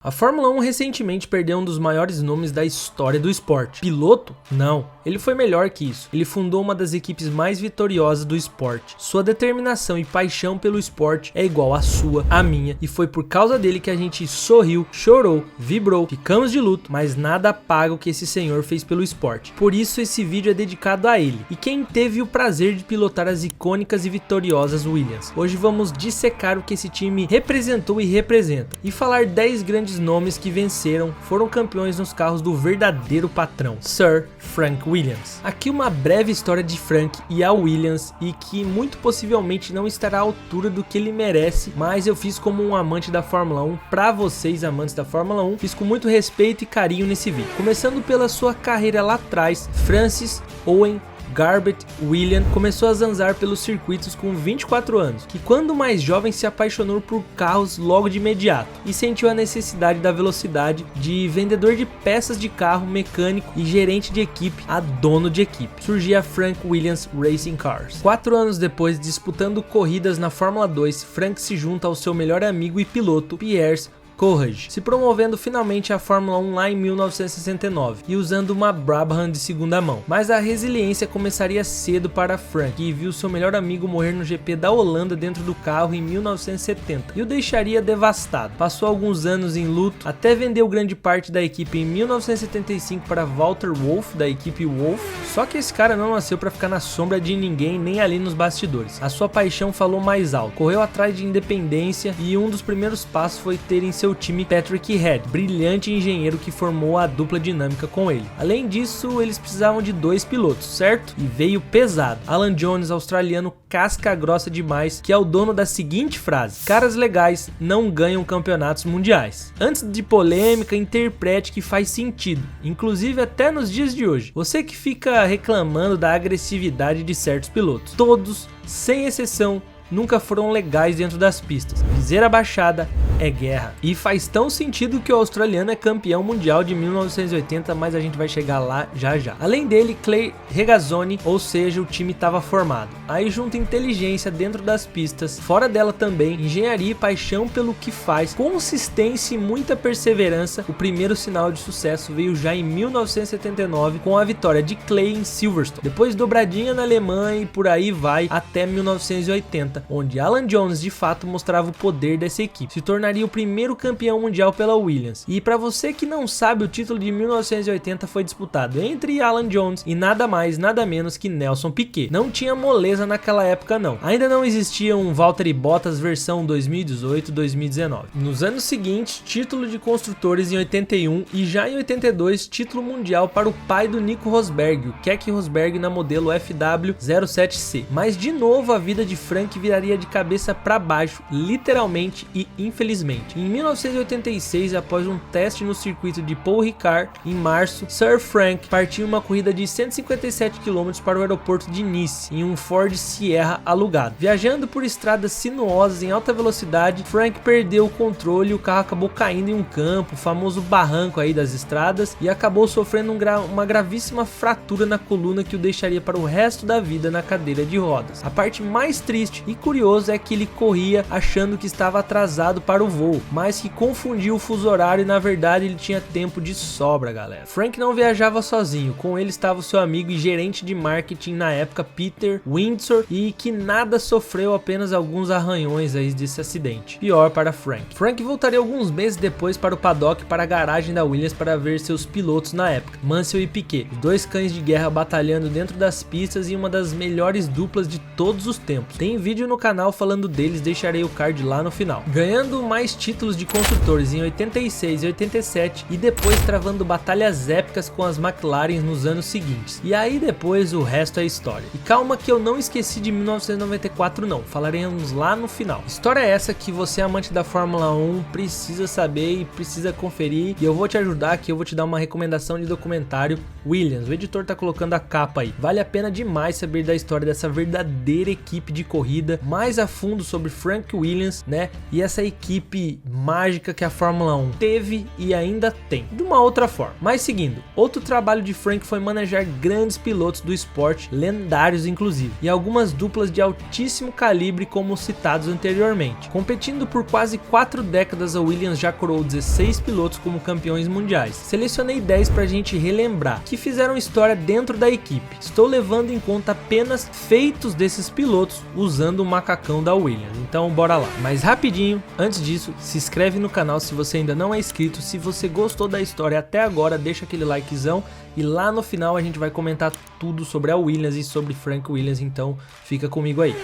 A Fórmula 1 recentemente perdeu um dos maiores nomes da história do esporte. Piloto? Não, ele foi melhor que isso. Ele fundou uma das equipes mais vitoriosas do esporte. Sua determinação e paixão pelo esporte é igual à sua, à minha, e foi por causa dele que a gente sorriu, chorou, vibrou, ficamos de luto, mas nada apaga o que esse senhor fez pelo esporte. Por isso esse vídeo é dedicado a ele, e quem teve o prazer de pilotar as icônicas e vitoriosas Williams. Hoje vamos dissecar o que esse time representou e representa, e falar 10 grandes nomes que venceram, foram campeões nos carros do verdadeiro patrão, Sir Frank Williams. Aqui uma breve história de Frank e a Williams, e que muito possivelmente não estará à altura do que ele merece, mas eu fiz como um amante da Fórmula 1, pra vocês amantes da Fórmula 1, fiz com muito respeito e carinho nesse vídeo. Começando pela sua carreira lá atrás, Francis Owen Garbutt Williams começou a zanzar pelos circuitos com 24 anos, que quando mais jovem se apaixonou por carros logo de imediato e sentiu a necessidade da velocidade de vendedor de peças de carro, mecânico e gerente de equipe a dono de equipe. Surgia a Frank Williams Racing Cars. 4 anos depois, disputando corridas na Fórmula 2, Frank se junta ao seu melhor amigo e piloto, Piers Courage, se promovendo finalmente a Fórmula 1 lá em 1969 e usando uma Brabham de segunda mão. Mas a resiliência começaria cedo para Frank, que viu seu melhor amigo morrer no GP da Holanda dentro do carro em 1970 e o deixaria devastado. Passou alguns anos em luto, até vendeu grande parte da equipe em 1975 para Walter Wolff, da equipe Wolff. Só que esse cara não nasceu para ficar na sombra de ninguém, nem ali nos bastidores. A sua paixão falou mais alto, correu atrás de independência e um dos primeiros passos foi ter em seu time Patrick Head, brilhante engenheiro que formou a dupla dinâmica com ele. Além disso, eles precisavam de 2 pilotos, certo? E veio pesado. Alan Jones, australiano casca grossa demais, que é o dono da seguinte frase: caras legais não ganham campeonatos mundiais. Antes de polêmica, interprete que faz sentido, inclusive até nos dias de hoje. Você que fica reclamando da agressividade de certos pilotos, todos, sem exceção, nunca foram legais dentro das pistas. Viseira baixada é guerra. E faz tão sentido que o australiano é campeão mundial de 1980, mas a gente vai chegar lá já já. Além dele, Clay Regazzoni, ou seja, o time estava formado. Aí junta inteligência dentro das pistas, fora dela também, engenharia e paixão pelo que faz, consistência e muita perseverança. O primeiro sinal de sucesso veio já em 1979 com a vitória de Clay em Silverstone. Depois dobradinha na Alemanha e por aí vai até 1980. Onde Alan Jones de fato mostrava o poder dessa equipe, se tornaria o primeiro campeão mundial pela Williams. E para você que não sabe, o título de 1980 foi disputado entre Alan Jones e nada mais, nada menos que Nelson Piquet. Não tinha moleza naquela época não. Ainda não existia um Valtteri Bottas versão 2018-2019. Nos anos seguintes, título de construtores em 81 e já em 82, título mundial para o pai do Nico Rosberg, o Keke Rosberg na modelo FW07C. Mas de novo a vida de Frank viraria de cabeça para baixo, literalmente e infelizmente. Em 1986, após um teste no circuito de Paul Ricard, em março, Sir Frank partiu uma corrida de 157 km para o aeroporto de Nice, em um Ford Sierra alugado. Viajando por estradas sinuosas em alta velocidade, Frank perdeu o controle e o carro acabou caindo em um campo, o famoso barranco aí das estradas, e acabou sofrendo uma gravíssima fratura na coluna que o deixaria para o resto da vida na cadeira de rodas. A parte mais triste e curiosa é que ele corria achando que estava atrasado para o voo, mas que confundiu o fuso horário e na verdade ele tinha tempo de sobra, galera. Frank não viajava sozinho, com ele estava o seu amigo e gerente de marketing na época, Peter Windsor, e que nada sofreu, apenas alguns arranhões aí desse acidente. Pior para Frank. Frank voltaria alguns meses depois para o paddock, para a garagem da Williams, para ver seus pilotos na época, Mansell e Piquet, os 2 cães de guerra batalhando dentro das pistas e uma das melhores duplas de todos os tempos. Tem vídeo no canal falando deles, deixarei o card lá no final. Ganhando mais títulos de construtores em 86 e 87 e depois travando batalhas épicas com as McLaren nos anos seguintes. E aí depois o resto é história. E calma que eu não esqueci de 1994 não, falaremos lá no final. História essa que você, amante da Fórmula 1, precisa saber e precisa conferir, e eu vou te ajudar aqui, eu vou te dar uma recomendação de documentário Williams. O editor tá colocando a capa aí. Vale a pena demais saber da história dessa verdadeira equipe de corrida corrida, mais a fundo sobre Frank Williams, né, e essa equipe mágica que a Fórmula 1 teve e ainda tem, de uma outra forma. Mas seguindo, outro trabalho de Frank foi manejar grandes pilotos do esporte, lendários inclusive, e algumas duplas de altíssimo calibre como citados anteriormente. Competindo por quase 4 décadas, a Williams já coroou 16 pilotos como campeões mundiais. Selecionei 10 pra gente relembrar, que fizeram história dentro da equipe. Estou levando em conta apenas feitos desses pilotos usando o macacão da Williams, então bora lá. Mas rapidinho, antes disso, se inscreve no canal se você ainda não é inscrito. Se você gostou da história até agora, deixa aquele likezão e lá no final a gente vai comentar tudo sobre a Williams e sobre Frank Williams, então fica comigo aí.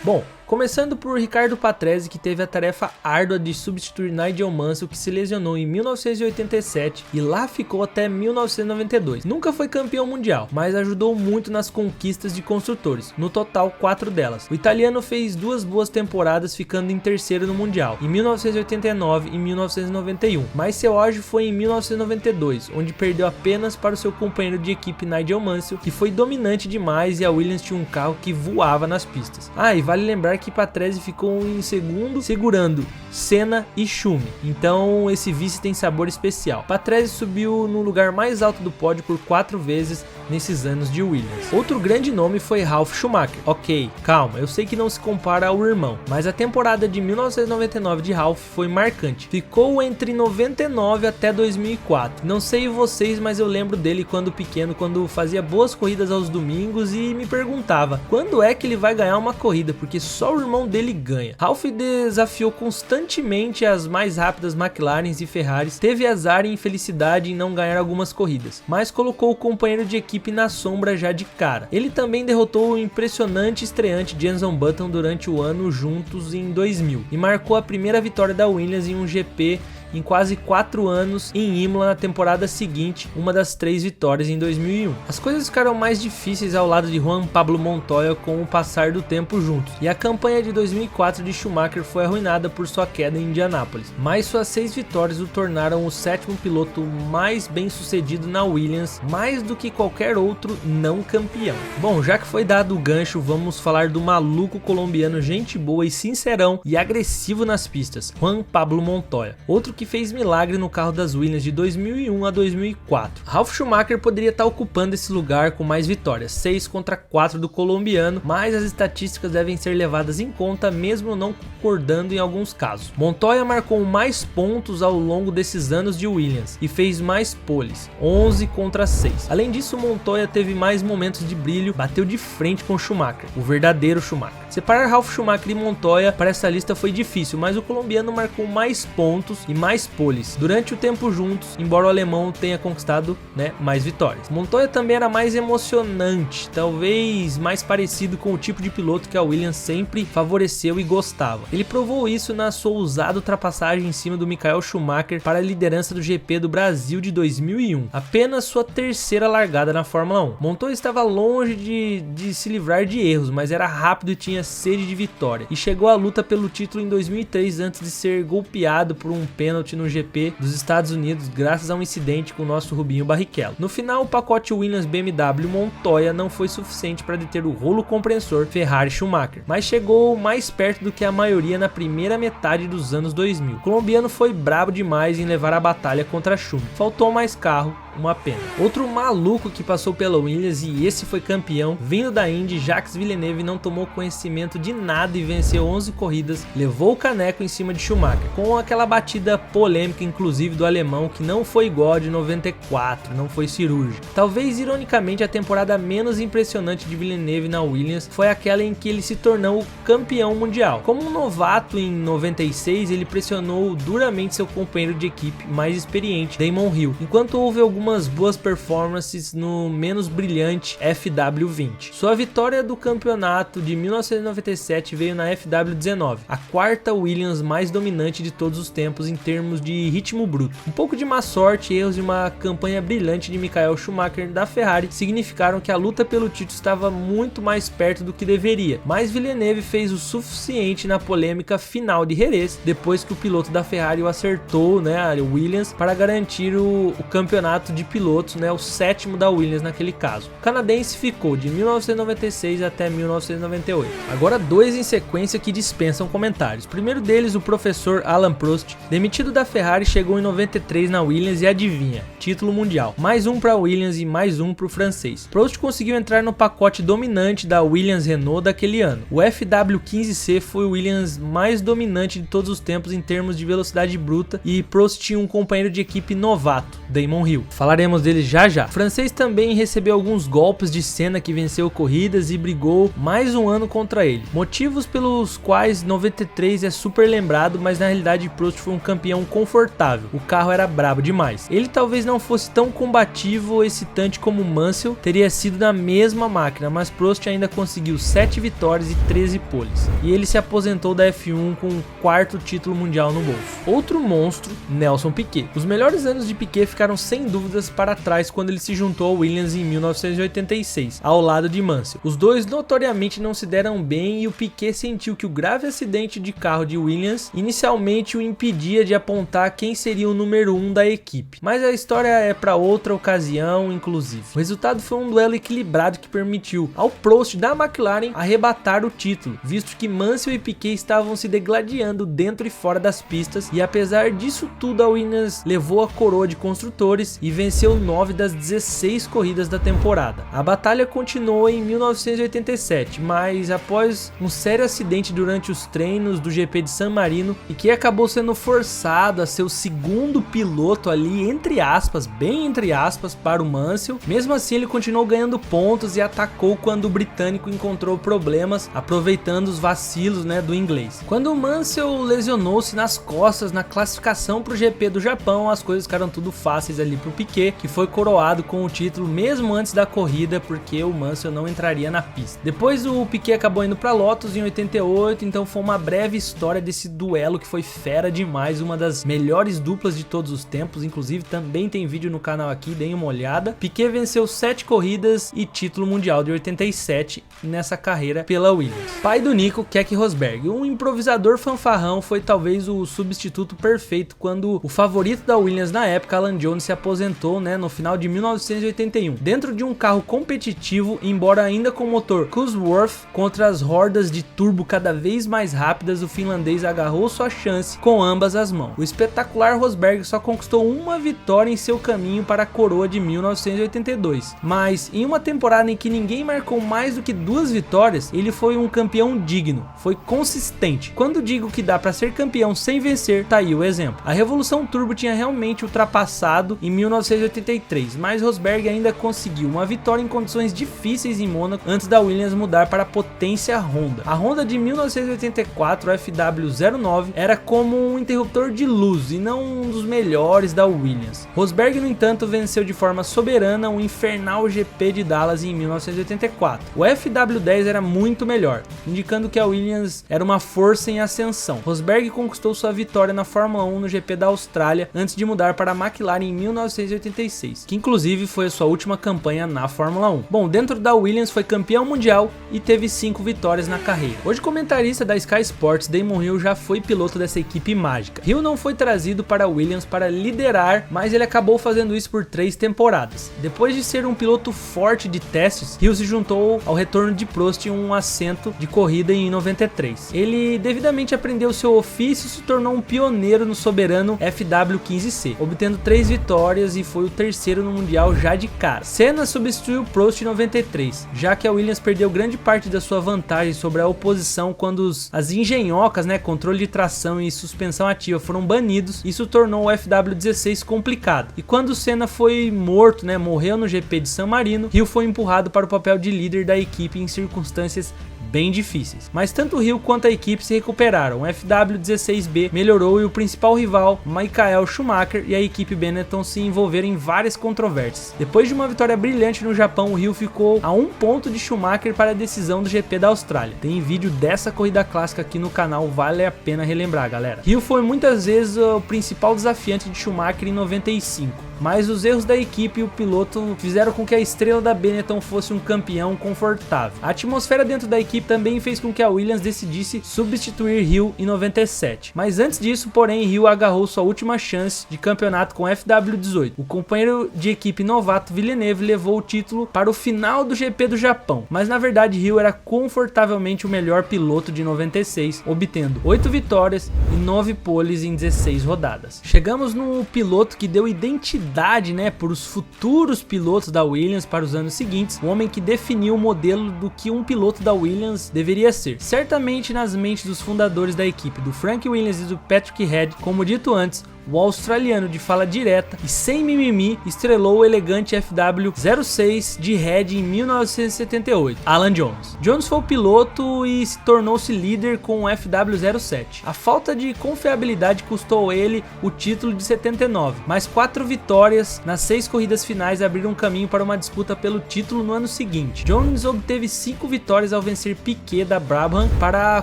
Bom, começando por Riccardo Patrese, que teve a tarefa árdua de substituir Nigel Mansell, que se lesionou em 1987 e lá ficou até 1992. Nunca foi campeão mundial, mas ajudou muito nas conquistas de construtores, no total 4 delas. O italiano fez 2 boas temporadas, ficando em terceiro no mundial, em 1989 e 1991, mas seu auge foi em 1992, onde perdeu apenas para o seu companheiro de equipe Nigel Mansell, que foi dominante demais e a Williams tinha um carro que voava nas pistas. E vale lembrar que Patrese ficou em segundo, segurando Senna e Schumi, então esse vice tem sabor especial. Patrese subiu no lugar mais alto do pódio por 4 vezes nesses anos de Williams. Outro grande nome foi Ralf Schumacher. Ok, calma, eu sei que não se compara ao irmão, mas a temporada de 1999 de Ralf foi marcante. Ficou entre 99 até 2004. Não sei vocês, mas eu lembro dele quando pequeno, quando fazia boas corridas aos domingos e me perguntava quando é que ele vai ganhar uma corrida, porque só o irmão dele ganha. Ralf desafiou constantemente as mais rápidas McLarens e Ferraris, teve azar e infelicidade em não ganhar algumas corridas, mas colocou o companheiro de equipe na sombra já de cara. Ele também derrotou o impressionante estreante Jenson Button durante o ano juntos em 2000 e marcou a primeira vitória da Williams em um GP em quase 4 anos em Imola na temporada seguinte, uma das 3 vitórias em 2001. As coisas ficaram mais difíceis ao lado de Juan Pablo Montoya com o passar do tempo juntos, e a campanha de 2004 de Schumacher foi arruinada por sua queda em Indianápolis, mas suas 6 vitórias o tornaram o 7º piloto mais bem sucedido na Williams, mais do que qualquer outro não campeão. Bom, já que foi dado o gancho, vamos falar do maluco colombiano, gente boa e sincerão e agressivo nas pistas, Juan Pablo Montoya, outro que fez milagre no carro das Williams de 2001 a 2004. Ralf Schumacher poderia estar ocupando esse lugar com mais vitórias, 6 contra 4 do colombiano, mas as estatísticas devem ser levadas em conta mesmo não concordando em alguns casos. Montoya marcou mais pontos ao longo desses anos de Williams e fez mais poles, 11 contra 6. Além disso, Montoya teve mais momentos de brilho, bateu de frente com Schumacher, o verdadeiro Schumacher. Separar Ralf Schumacher e Montoya para essa lista foi difícil, mas o colombiano marcou mais pontos e mais poles durante o tempo juntos, embora o alemão tenha conquistado, mais vitórias. Montoya também era mais emocionante, talvez mais parecido com o tipo de piloto que a Williams sempre favoreceu e gostava. Ele provou isso na sua ousada ultrapassagem em cima do Michael Schumacher para a liderança do GP do Brasil de 2001, apenas sua 3ª largada na Fórmula 1. Montoya estava longe de se livrar de erros, mas era rápido e tinha sede de vitória, e chegou à luta pelo título em 2003 antes de ser golpeado por um pênalti no GP dos Estados Unidos graças a um incidente com o nosso Rubinho Barrichello. No final, o pacote Williams BMW Montoya não foi suficiente para deter o rolo compressor Ferrari Schumacher, mas chegou mais perto do que a maioria na primeira metade dos anos 2000. O colombiano foi brabo demais em levar a batalha contra Schumi. Faltou mais carro, uma pena. Outro maluco que passou pela Williams e esse foi campeão, vindo da Indy, Jacques Villeneuve não tomou conhecimento de nada e venceu 11 corridas, levou o caneco em cima de Schumacher, com aquela batida polêmica inclusive do alemão que não foi igual a de 94, não foi cirúrgica. Talvez ironicamente a temporada menos impressionante de Villeneuve na Williams foi aquela em que ele se tornou o campeão mundial. Como um novato em 96, ele pressionou duramente seu companheiro de equipe mais experiente, Damon Hill, enquanto houve algumas boas performances no menos brilhante FW20. Sua vitória do campeonato de 1997 veio na FW19, a 4ª Williams mais dominante de todos os tempos em termos de ritmo bruto. Um pouco de má sorte e erros de uma campanha brilhante de Michael Schumacher da Ferrari significaram que a luta pelo título estava muito mais perto do que deveria, mas Villeneuve fez o suficiente na polêmica final de Jerez, depois que o piloto da Ferrari o acertou, a Williams, para garantir o campeonato de pilotos, né, o 7º da Williams naquele caso. O canadense ficou de 1996 até 1998. Agora dois em sequência que dispensam comentários. O primeiro deles, o professor Alain Prost, demitido da Ferrari, chegou em 93 na Williams e adivinha, título mundial. Mais um para a Williams e mais um para o francês. Prost conseguiu entrar no pacote dominante da Williams-Renault daquele ano. O FW15C foi o Williams mais dominante de todos os tempos em termos de velocidade bruta e Prost tinha um companheiro de equipe novato, Damon Hill. Falaremos dele já já. O francês também recebeu alguns golpes de Senna, que venceu corridas e brigou mais um ano contra ele. Motivos pelos quais 93 é super lembrado, mas na realidade Prost foi um campeão confortável. O carro era brabo demais. Ele talvez não fosse tão combativo ou excitante como Mansell teria sido na mesma máquina, mas Prost ainda conseguiu 7 vitórias e 13 poles. E ele se aposentou da F1 com o 4º título mundial no bolso. Outro monstro, Nelson Piquet. Os melhores anos de Piquet ficaram sem dúvidas para trás quando ele se juntou ao Williams em 1986, ao lado de Mansell. Os dois notoriamente não se deram bem e o Piquet sentiu que o grave acidente de carro de Williams inicialmente o impedia de apontar quem seria o número 1 da equipe. Mas a história é para outra ocasião, inclusive. O resultado foi um duelo equilibrado que permitiu ao Prost da McLaren arrebatar o título, visto que Mansell e Piquet estavam se degladiando dentro e fora das pistas, e apesar disso tudo a Williams levou a coroa de construtores e venceu 9 das 16 corridas da temporada. A batalha continuou em 1987, mas após um sério acidente durante os treinos do GP de San Marino, e que acabou sendo forçado a ser o segundo piloto ali, entre aspas, bem entre aspas, para o Mansell. Mesmo assim ele continuou ganhando pontos e atacou quando o britânico encontrou problemas, aproveitando os vacilos, né, do inglês. Quando o Mansell lesionou-se nas costas na classificação para o GP do Japão, as coisas ficaram tudo fáceis ali para o Piquet, que foi coroado com o título mesmo antes da corrida, porque o Mansell não entraria na pista. Depois o Piquet acabou indo para Lotus em 88, então foi uma breve história desse duelo que foi fera demais, uma das melhores duplas de todos os tempos, inclusive também tem vídeo no canal aqui, deem uma olhada. Piquet venceu 7 corridas e título mundial de 87 nessa carreira pela Williams. Pai do Nico, Keke Rosberg, um improvisador fanfarrão, foi talvez o substituto perfeito quando o favorito da Williams na época, Alan Jones, se aposentou, né, no final de 1981. Dentro de um carro competitivo, embora ainda com motor Cosworth, contra as hordas de turbo cada vez mais rápidas, o finlandês agarrou sua chance com ambas as mãos. O espetacular Rosberg só conquistou uma vitória em seu caminho para a coroa de 1982, mas em uma temporada em que ninguém marcou mais do que 2 vitórias, ele foi um campeão digno, foi consistente. Quando digo que dá para ser campeão sem vencer, tá aí o exemplo. A revolução turbo tinha realmente ultrapassado em 1983, mas Rosberg ainda conseguiu uma vitória em condições difíceis em Mônaco antes da Williams mudar para a potência Honda. A Honda de 1984, o FW09, era como um interruptor de luz e não um dos melhores da Williams. Rosberg, no entanto, venceu de forma soberana o infernal GP de Dallas em 1984. O FW10 era muito melhor, indicando que a Williams era uma força em ascensão. Rosberg conquistou sua vitória na Fórmula 1 no GP da Austrália antes de mudar para a McLaren em 1986, que inclusive foi a sua última campanha na Fórmula 1. Bom, dentro da Williams foi campeão mundial e teve 5 vitórias na carreira. Hoje comentarista da Sky Sports, Damon Hill já foi piloto dessa equipe mágica. Hill não foi trazido para a Williams para liderar, mas ele acabou fazendo isso por 3 temporadas. Depois de ser um piloto forte de testes, Hill se juntou ao retorno de Prost em um assento de corrida em 93. Ele devidamente aprendeu seu ofício e se tornou um pioneiro no soberano FW15C, obtendo 3 vitórias e foi o 3º no mundial já de cara. Senna substituiu Prost em 93, já que a Williams perdeu grande parte da sua vantagem sobre a oposição quando as engenhocas, né, controle de tração e suspensão ativa foram banidos. Isso tornou o FW16 complicado. E quando Senna foi morto, né, morreu no GP de San Marino, Hill foi empurrado para o papel de líder da equipe em circunstâncias bem difíceis. Mas tanto Hill quanto a equipe se recuperaram. O FW16B melhorou e o principal rival, Michael Schumacher, e a equipe Benetton se envolveram em várias controvérsias. Depois de uma vitória brilhante no Japão, o Hill ficou a 1 ponto de Schumacher para a decisão do GP da Austrália. Tem vídeo dessa corrida clássica aqui no canal, vale a pena relembrar, galera. Hill foi muitas vezes o principal desafiante de Schumacher em 95. mas os erros da equipe e o piloto fizeram com que a estrela da Benetton fosse um campeão confortável. A atmosfera dentro da equipe também fez com que a Williams decidisse substituir Hill em 97, mas antes disso, porém, Hill agarrou sua última chance de campeonato com FW18. O companheiro de equipe novato Villeneuve levou o título para o final do GP do Japão, mas na verdade Hill era confortavelmente o melhor piloto de 96, obtendo 8 vitórias e 9 poles em 16 rodadas. Chegamos no piloto que deu identidade, né, para os futuros pilotos da Williams para os anos seguintes, o homem que definiu o modelo do que um piloto da Williams deveria ser. Certamente nas mentes dos fundadores da equipe, do Frank Williams e do Patrick Head, como dito antes, o australiano de fala direta e sem mimimi estrelou o elegante FW06 de Head em 1978, Alan Jones. Jones foi o piloto e se tornou-se líder com o FW07. A falta de confiabilidade custou ele o título de 79, mas 4 vitórias nas 6 corridas finais abriram um caminho para uma disputa pelo título no ano seguinte. Jones obteve 5 vitórias ao vencer Piquet da Brabham para a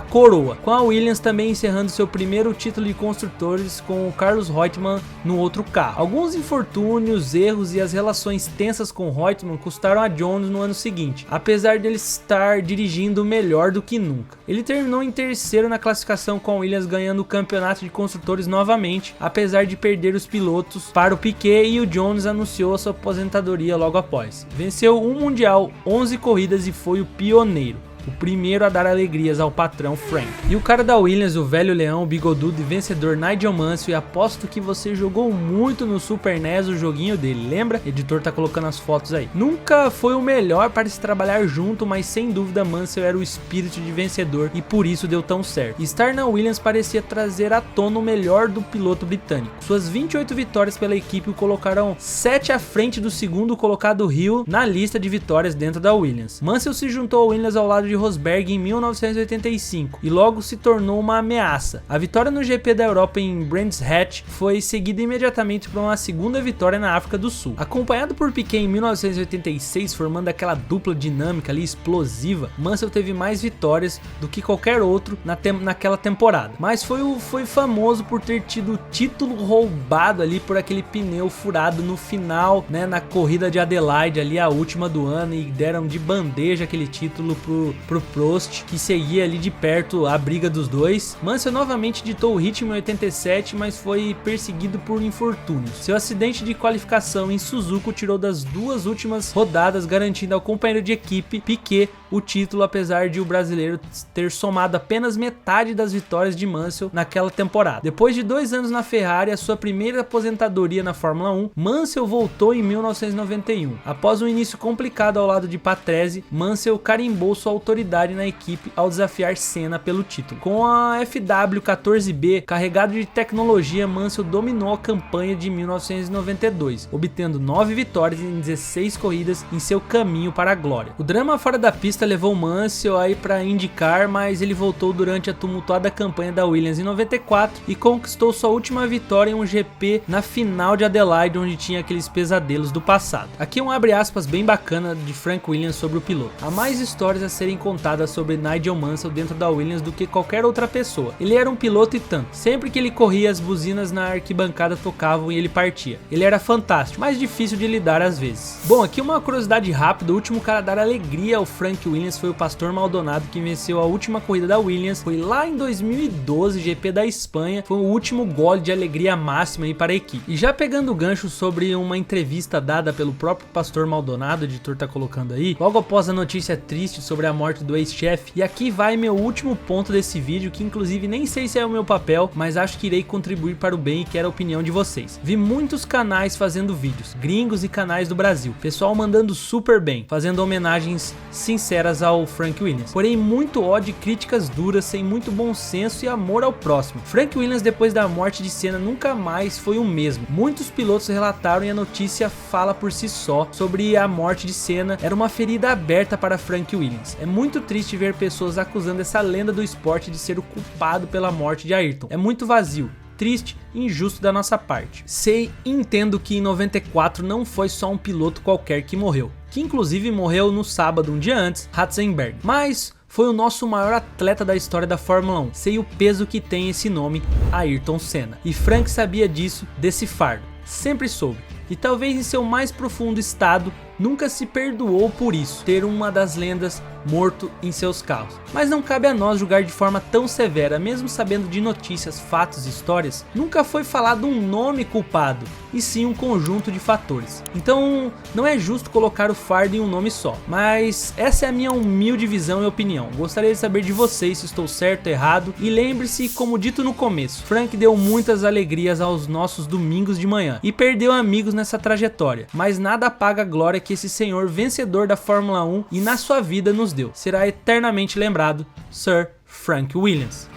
coroa, com a Williams também encerrando seu primeiro título de construtores com o Carlos Reutemann no outro carro. Alguns infortúnios, erros e as relações tensas com Reutemann custaram a Jones no ano seguinte, apesar dele estar dirigindo melhor do que nunca. Ele terminou em terceiro na classificação com a Williams, ganhando o campeonato de construtores novamente, apesar de perder os pilotos para o Piquet, e o Jones anunciou a sua aposentadoria logo após. Venceu um mundial, 11 corridas e foi o pioneiro, o primeiro a dar alegrias ao patrão Frank. E o cara da Williams, o velho leão, bigodudo e vencedor Nigel Mansell, e aposto que você jogou muito no Super NES o joguinho dele, lembra? O editor tá colocando as fotos aí. Nunca foi o melhor para se trabalhar junto, mas sem dúvida Mansell era o espírito de vencedor e por isso deu tão certo. Estar na Williams parecia trazer à tona o melhor do piloto britânico. Suas 28 vitórias pela equipe o colocaram 7 à frente do segundo colocado Hill na lista de vitórias dentro da Williams. Mansell se juntou à Williams ao lado de Rosberg em 1985 e logo se tornou uma ameaça. A vitória no GP da Europa em Brands Hatch foi seguida imediatamente por uma segunda vitória na África do Sul. Acompanhado por Piquet em 1986, formando aquela dupla dinâmica ali explosiva, Mansell teve mais vitórias do que qualquer outro naquela temporada, mas foi famoso por ter tido o título roubado ali por aquele pneu furado no final, né, na corrida de Adelaide ali, a última do ano, e deram de bandeja aquele título pro Prost, que seguia ali de perto a briga dos dois. Mansell novamente ditou o ritmo em 87, mas foi perseguido por infortúnios. Seu acidente de qualificação em Suzuka o tirou das 2 últimas rodadas, garantindo ao companheiro de equipe Piquet o título, apesar de o brasileiro ter somado apenas metade das vitórias de Mansell naquela temporada. Depois de 2 anos na Ferrari, a sua primeira aposentadoria na Fórmula 1, Mansell voltou em 1991. Após um início complicado ao lado de Patrese, Mansell carimbou sua autoridade na equipe ao desafiar Senna pelo título. Com a FW14B carregado de tecnologia, Mansell dominou a campanha de 1992, obtendo 9 vitórias em 16 corridas em seu caminho para a glória. O drama fora da pista levou Mansell aí para IndyCar, mas ele voltou durante a tumultuada campanha da Williams em 94 e conquistou sua última vitória em um GP na final de Adelaide, onde tinha aqueles pesadelos do passado. Aqui um abre aspas bem bacana de Frank Williams sobre o piloto. Há mais histórias a serem contadas sobre Nigel Mansell dentro da Williams do que qualquer outra pessoa. Ele era um piloto e tanto. Sempre que ele corria, as buzinas na arquibancada tocavam e ele partia. Ele era fantástico, mas difícil de lidar às vezes. Bom, aqui uma curiosidade rápida: o último cara a dar alegria ao Frank Williams foi o Pastor Maldonado, que venceu a última corrida da Williams. Foi lá em 2012, GP da Espanha. Foi o último gole de alegria máxima aí para a equipe. E já pegando o gancho sobre uma entrevista dada pelo próprio Pastor Maldonado, o editor tá colocando aí, logo após a notícia triste sobre a morte do ex-chefe, e aqui vai meu último ponto desse vídeo, que inclusive nem sei se é o meu papel, mas acho que irei contribuir para o bem e quero a opinião de vocês. Vi muitos canais fazendo vídeos, gringos e canais do Brasil, pessoal mandando super bem, fazendo homenagens sinceras ao Frank Williams, porém muito ódio e críticas duras, sem muito bom senso e amor ao próximo. Frank Williams, depois da morte de Senna, nunca mais foi o mesmo. Muitos pilotos relataram, e a notícia fala por si só, sobre a morte de Senna. Era uma ferida aberta para Frank Williams. É muito triste ver pessoas acusando essa lenda do esporte de ser o culpado pela morte de Ayrton. É muito vazio, triste e injusto da nossa parte. Sei e entendo que em 94 não foi só um piloto qualquer que morreu, que inclusive morreu no sábado, um dia antes, Ratzenberg, mas foi o nosso maior atleta da história da Fórmula 1. Sei o peso que tem esse nome, Ayrton Senna. E Frank sabia disso, desse fardo. Sempre soube. e talvez em seu mais profundo estado nunca se perdoou por isso, ter uma das lendas morto em seus carros. Mas não cabe a nós julgar de forma tão severa, mesmo sabendo de notícias, fatos e histórias, nunca foi falado um nome culpado, e sim um conjunto de fatores. Então não é justo colocar o fardo em um nome só, mas essa é a minha humilde visão e opinião. Gostaria de saber de vocês se estou certo ou errado, e lembre-se, como dito no começo, Frank deu muitas alegrias aos nossos domingos de manhã, e perdeu amigos nessa trajetória, mas nada apaga a glória que esse senhor vencedor da Fórmula 1 e na sua vida nos deu. Será eternamente lembrado, Sir Frank Williams.